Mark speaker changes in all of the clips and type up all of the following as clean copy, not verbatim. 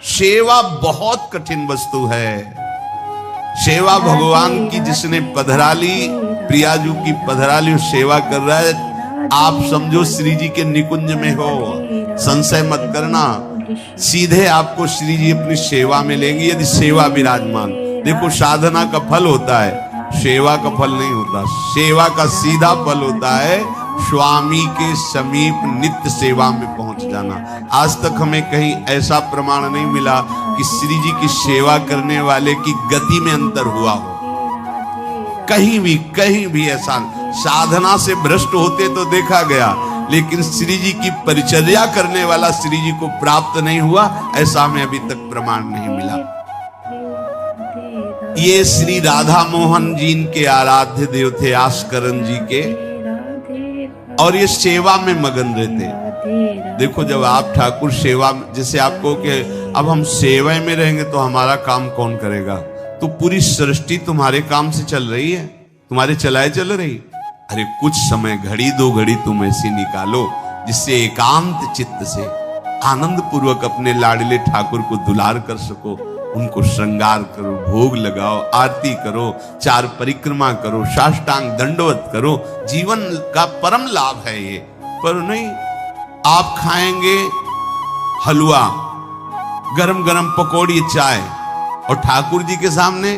Speaker 1: सेवा बहुत कठिन वस्तु है। सेवा भगवान की जिसने पधरा ली, प्रियाजू की पधरा ली, सेवा कर रहा है। आप समझो श्री जी के निकुंज में हो, संशय मत करना, सीधे आपको श्री जी अपनी सेवा में लेंगे यदि सेवा विराजमान। देखो साधना का फल होता है, सेवा का फल नहीं होता। सेवा का सीधा फल होता है स्वामी के समीप नित्य सेवा में पहुंच जाना। आज तक हमें कहीं ऐसा प्रमाण नहीं मिला कि श्री जी की सेवा करने वाले की गति में अंतर हुआ हो। कहीं भी ऐसा, साधना से भ्रष्ट होते तो देखा गया, लेकिन श्री जी की परिचर्या करने वाला श्री जी को प्राप्त नहीं हुआ, ऐसा हमें अभी तक प्रमाण नहीं मिला। ये श्री राधा मोहन जी के आराध्य देव थे, आस्करन जी के, और ये सेवा में मगन रहते। देखो जब आप ठाकुर सेवा, जैसे आपको कि अब हम सेवा में रहेंगे तो हमारा काम कौन करेगा, तो पूरी सृष्टि तुम्हारे काम से चल रही है, तुम्हारे चलाए चल रही। अरे कुछ समय, घड़ी दो घड़ी तुम ऐसी निकालो जिससे एकांत चित्त से आनंद पूर्वक अपने लाडले ठाकुर को दुलार कर सको। उनको श्रृंगार करो, भोग लगाओ, आरती करो, 4 परिक्रमा करो, साष्टांग दंडवत करो। जीवन का परम लाभ है ये। पर नहीं, आप खाएंगे हलवा, गरम गरम पकौड़ी, चाय, और ठाकुर जी के सामने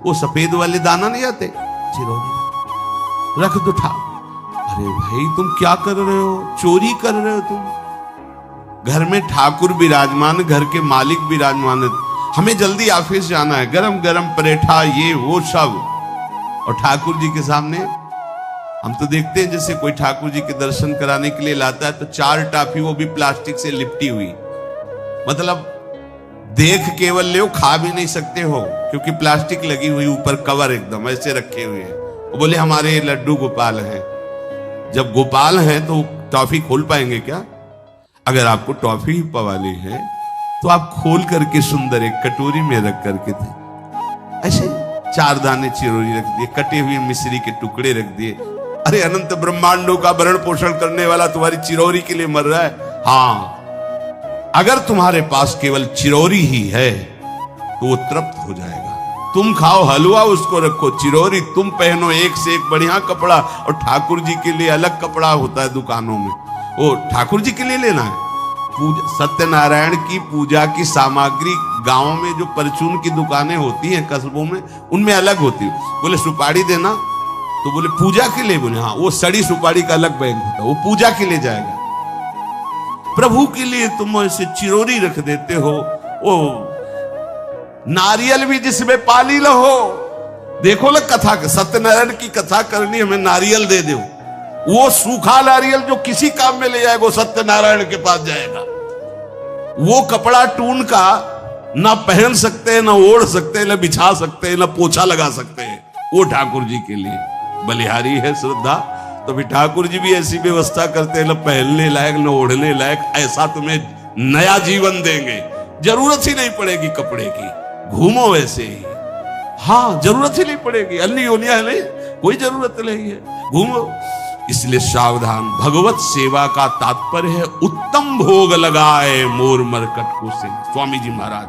Speaker 1: वो सफेद वाले दाना नहीं आते, चिरौरी रख दो ठाकुर। अरे भाई तुम क्या कर रहे हो, चोरी कर रहे हो तुम। घर में ठाकुर विराजमान, घर के मालिक विराजमान, हमें जल्दी ऑफिस जाना है, गरम गरम परेठा, ये वो सब, और ठाकुर जी के सामने। हम तो देखते हैं जैसे कोई ठाकुर जी के दर्शन कराने के लिए लाता है तो 4 टाफी, वो भी प्लास्टिक से लिपटी हुई, मतलब देख केवल ले, खा भी नहीं सकते हो क्योंकि प्लास्टिक लगी हुई, ऊपर कवर एकदम ऐसे रखे हुए हैं। वो बोले हमारे लड्डू गोपाल हैं। जब गोपाल हैं तो टॉफी खोल पाएंगे क्या? अगर आपको टॉफी ही पवाली है तो आप खोल करके सुंदर एक कटोरी में रख करके थे, ऐसे 4 दाने चिरौरी रख दिए, कटे हुए मिश्री के टुकड़े रख दिए। अरे अनंत ब्रह्मांडों का भरण पोषण करने वाला तुम्हारी चिरौरी के लिए मर रहा है। हाँ, अगर तुम्हारे पास केवल चिरौरी ही है तो वो तृप्त हो जाएगा। तुम खाओ हलवा, उसको रखो, चिरौरी तुम पहनो, एक से एक बढ़िया कपड़ा, और ठाकुर जी के लिए अलग कपड़ा होता है दुकानों में, वो ठाकुर जी के लिए लेना है। सत्यनारायण की पूजा की सामग्री गांव में जो परचून की दुकानें होती हैं कस्बों में, उनमें अलग होती है। बोले सुपारी देना, तो बोले पूजा के लिए, बोले हाँ, वो सड़ी सुपारी का अलग बैग होता है, वो पूजा के लिए जाएगा। प्रभु के लिए तुम ऐसे चिरौरी रख देते हो। ओ नारियल भी जिसमें पाली लो, देखो ना कथा, सत्यनारायण की कथा करनी, हमें नारियल दे दो। वो सूखा नारियल जो किसी काम में ले जाएगा वो सत्यनारायण के पास जाएगा। वो कपड़ा टून का ना पहन सकते हैं, ना ओढ़ सकते हैं, ना बिछा सकते हैं, ना पोछा लगा सकते हैं, वो ठाकुर जी के लिए बलिहारी है श्रद्धा। तो भी ठाकुर जी भी ऐसी व्यवस्था करते हैं, ना पहनने लायक ना ओढ़ने लायक, ऐसा तुम्हें नया जीवन देंगे, जरूरत ही नहीं पड़ेगी कपड़े की, घूमो वैसे ही। हाँ, जरूरत ही नहीं पड़ेगी, अन्य योनिया नहीं, कोई जरूरत नहीं है, घूमो। इसलिए सावधान, भगवत सेवा का तात्पर्य है उत्तम भोग लगाए मोर मरकट को सिंह। स्वामी जी महाराज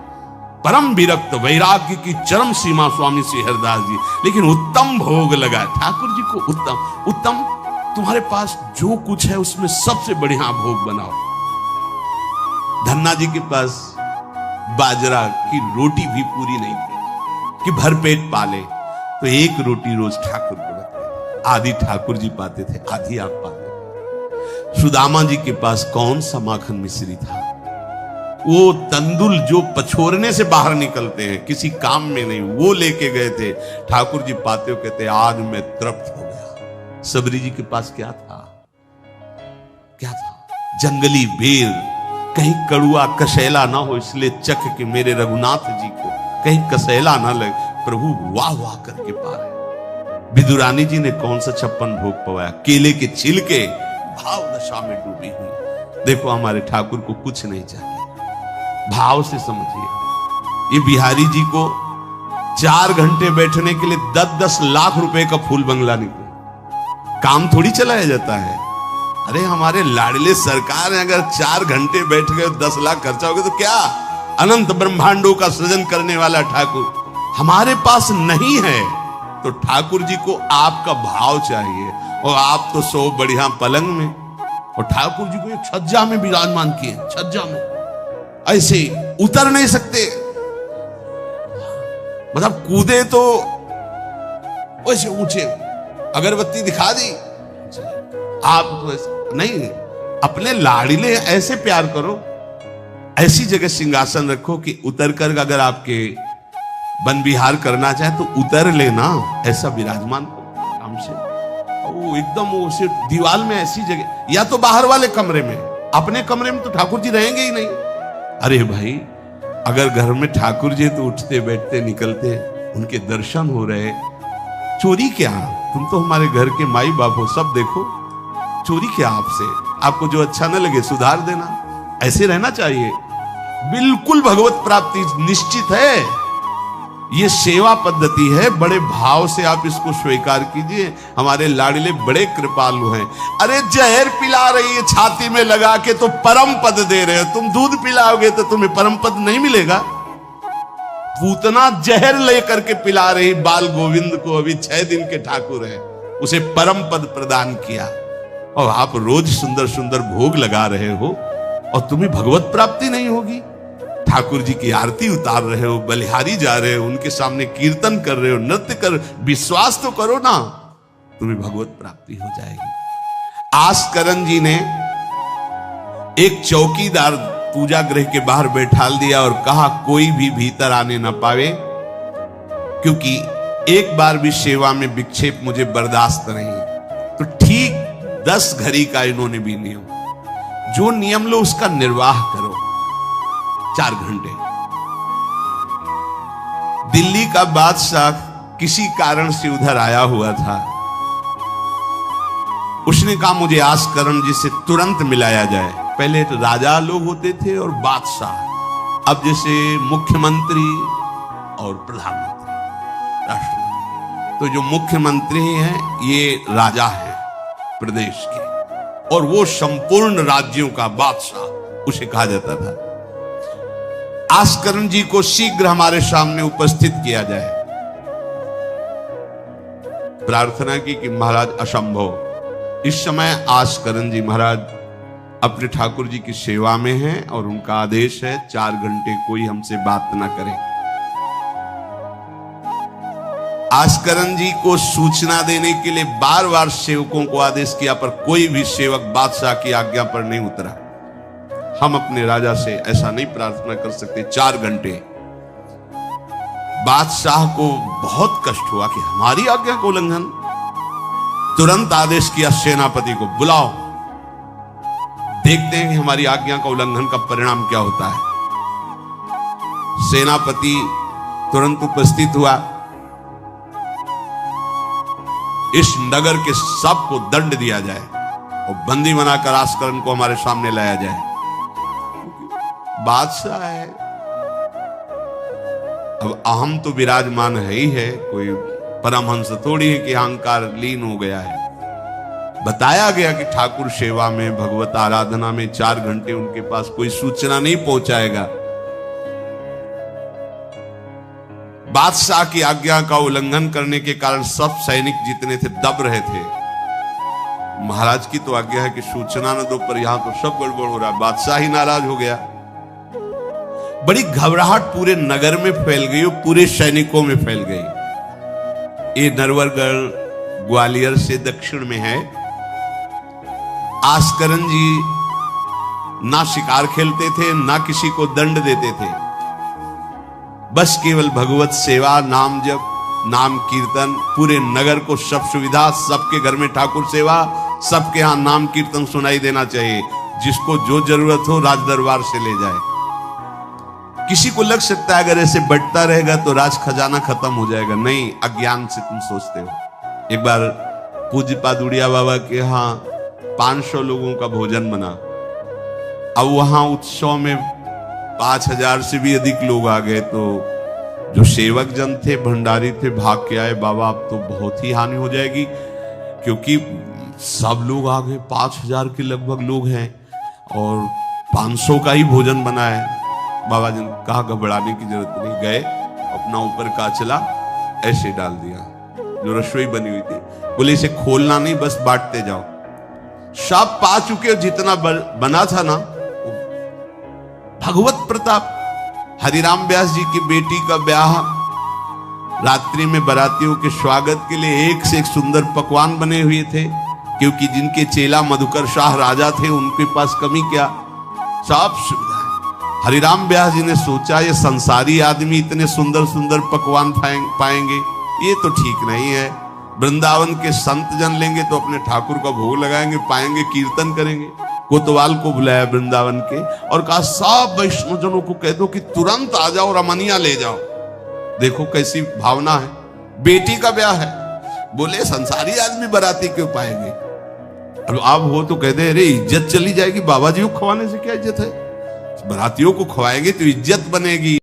Speaker 1: परम विरक्त, वैराग्य की चरम सीमा स्वामी श्री हरदास जी, लेकिन उत्तम भोग लगाए ठाकुर जी को। उत्तम तुम्हारे पास जो कुछ है उसमें सबसे बढ़िया भोग बनाओ। धन्ना जी के पास बाजरा की रोटी भी पूरी नहीं थी कि भरपेट पाले, तो एक रोटी रोज ठाकुर को रखते, आधी ठाकुर जी पाते थे, आधी आप पाते। सुदामा जी के पास कौन सा माखन मिश्री था, वो तंदुल जो पछोरने से बाहर निकलते हैं, किसी काम में नहीं, वो लेके गए थे। ठाकुर जी पाते हो कहते आज मैं तृप्त हो गया। सबरी जी के पास क्या था? क्या था? जंगली बेर, कहीं कड़ुआ कसेला ना हो, इसलिए चख के मेरे रघुनाथ जी को कहीं कसेला ना लगे। प्रभु वाह वाह करके पा रहे। विदुरानी जी ने कौन सा 56 भोग पवाया? केले के छिलके, भाव दशा में डूबी हुई। देखो हमारे ठाकुर को कुछ नहीं चाहिए, भाव से समझिए। ये बिहारी जी को 4 घंटे बैठने के लिए 10-10 लाख रुपए का फूल बंगला निकले, काम थोड़ी चलाया जाता है। अरे हमारे लाडले सरकार है, अगर 4 घंटे बैठ गए 10 लाख खर्चा हो गया तो क्या? अनंत ब्रह्मांडों का सृजन करने वाला ठाकुर हमारे पास नहीं है, तो ठाकुर जी को आपका भाव चाहिए। और आप तो सो बढ़िया पलंग में, और ठाकुर जी को एक छज्जा में विराजमान किए, छज्जा में ऐसे उतर नहीं सकते, मतलब कूदे तो वैसे ऊंचे, अगरबत्ती दिखा दी आप तो नहीं, अपने लाड़िले ऐसे प्यार करो, ऐसी जगह सिंहासन रखो कि उतर कर अगर आपके वन विहार करना चाहे तो उतर लेना, ऐसा विराजमान आराम से। वो एकदम वो सिर्फ दीवार में ऐसी जगह, या तो बाहर वाले कमरे में, अपने कमरे में तो ठाकुर जी रहेंगे ही नहीं। अरे भाई, अगर घर में ठाकुर जी तो उठते बैठते निकलते, उनके दर्शन हो रहे, चोरी क्या? तुम तो हमारे घर के माई बाप हो, सब देखो, चोरी क्या आपसे? आपको जो अच्छा न लगे सुधार देना, ऐसे रहना चाहिए। बिल्कुल भगवत प्राप्ति निश्चित है, ये सेवा पद्धति है, बड़े भाव से आप इसको स्वीकार कीजिए। हमारे लाडले बड़े कृपालु हैं। अरे जहर पिला रही है छाती में लगा के तो परम पद दे रहे हो, तुम दूध पिलाओगे तो तुम्हें परम पद नहीं मिलेगा। पूतना जहर लेकर के पिला रही बाल गोविंद को, अभी 6 दिन के ठाकुर है, उसे परम पद प्रदान किया, और आप रोज सुंदर सुंदर भोग लगा रहे हो और तुम्हें भगवत प्राप्ति नहीं होगी। ठाकुर जी की आरती उतार रहे हो, बलिहारी जा रहे हो, उनके सामने कीर्तन कर रहे हो, नृत्य कर, विश्वास तो करो ना, तुम्हें भगवत प्राप्ति हो जाएगी। आस्करन जी ने एक चौकीदार पूजा गृह के बाहर बैठाल दिया और कहा कोई भी भीतर आने ना पावे, क्योंकि एक बार भी सेवा में विक्षेप मुझे बर्दाश्त नहीं। तो ठीक 10 घड़ी का इन्होंने भी नियम, जो नियम लो उसका निर्वाह करो। 4 घंटे। दिल्ली का बादशाह किसी कारण से उधर आया हुआ था, उसने कहा मुझे आस्करण जी से तुरंत मिलाया जाए। पहले तो राजा लोग होते थे और बादशाह, अब जैसे मुख्यमंत्री और प्रधानमंत्री, राष्ट्रपति। तो जो मुख्यमंत्री हैं ये राजा हैं प्रदेश के, और वो संपूर्ण राज्यों का बादशाह उसे कहा जाता था। आस्करण जी को शीघ्र हमारे सामने उपस्थित किया जाए। प्रार्थना की कि महाराज असंभव, इस समय आस्करण जी महाराज अपने ठाकुर जी की सेवा में हैं और उनका आदेश है 4 घंटे कोई हमसे बात ना करे। आस्करण जी को सूचना देने के लिए बार बार सेवकों को आदेश किया, पर कोई भी सेवक बादशाह की आज्ञा पर नहीं उतरा। हम अपने राजा से ऐसा नहीं प्रार्थना कर सकते। 4 घंटे। बादशाह को बहुत कष्ट हुआ कि हमारी आज्ञा का उल्लंघन। तुरंत आदेश किया सेनापति को बुलाओ, देखते हैं कि हमारी आज्ञा का उल्लंघन का परिणाम क्या होता है। सेनापति तुरंत उपस्थित हुआ। इस नगर के सबको दंड दिया जाए और बंदी बनाकर आस्करण को हमारे सामने लाया जाए। बादशाह है, अब अहम तो विराजमान है ही है, कोई परमहंस थोड़ी है कि अहंकार लीन हो गया है। बताया गया कि ठाकुर सेवा में, भगवत आराधना में 4 घंटे उनके पास कोई सूचना नहीं पहुंचाएगा। बादशाह की आज्ञा का उल्लंघन करने के कारण सब सैनिक जितने थे दब रहे थे। महाराज की तो आज्ञा है कि सूचना न दो, पर यहां तो सब गड़बड़ हो रहा है। बादशाह ही नाराज हो गया। बड़ी घबराहट पूरे नगर में फैल गई और पूरे सैनिकों में फैल गई। ये नरवरगढ़ ग्वालियर से दक्षिण में है। आस्करण जी ना शिकार खेलते थे, ना किसी को दंड देते थे, बस केवल भगवत सेवा, नाम जप, नाम कीर्तन, पूरे नगर को सब सुविधा, सबके घर में ठाकुर सेवा, सबके यहां नाम कीर्तन सुनाई देना चाहिए। जिसको जो जरूरत हो राज दरबार से ले जाए। किसी को लग सकता है अगर ऐसे बढ़ता रहेगा तो राज खजाना खत्म हो जाएगा। नहीं, अज्ञान से तुम सोचते हो। एक बार पूज्य पादुड़िया बाबा के यहाँ 500 लोगों का भोजन बना। अब वहां उत्सव में 5000 से भी अधिक लोग आ गए, तो जो सेवक जन थे, भंडारी थे, भाग के आए, बाबा अब तो बहुत ही हानि हो जाएगी, क्योंकि सब लोग आ गए, 5000 के लगभग लोग हैं और 500 का ही भोजन बना है। बाबा जी ने कहा घबराने की जरूरत नहीं। गए, अपना ऊपर का चला ऐसे डाल दिया जो रसोई बनी हुई थी। बोले इसे खोलना नहीं, बस बांटते जाओ। सब पा चुके, जितना बना था ना। भगवत प्रताप। हरिराम व्यास जी की बेटी का ब्याह, रात्रि में बारातियों के स्वागत के लिए एक से एक सुंदर पकवान बने हुए थे, क्योंकि जिनके चेला मधुकर शाह राजा थे उनके पास कमी क्या, सब सुविधाएं। हरिराम व्यास जी ने सोचा ये संसारी आदमी इतने सुंदर सुंदर पकवान पाएंगे, ये तो ठीक नहीं है। वृंदावन के संत जन लेंगे तो अपने ठाकुर का भोग लगाएंगे, पाएंगे, कीर्तन करेंगे। कोतवाल को बुलाया वृंदावन के और कहा सब वैष्णव जनों को कह दो कि तुरंत आ जाओ, रमनिया ले जाओ। देखो कैसी भावना है, बेटी का ब्याह है। बोले संसारी आदमी बाराती क्यों पाएंगे, अब आप हो तो कह दे अरे इज्जत चली जाएगी, बाबा जी को खवाने से क्या इज्जत है, बारातियों को खवाएंगे तो इज्जत बनेगी।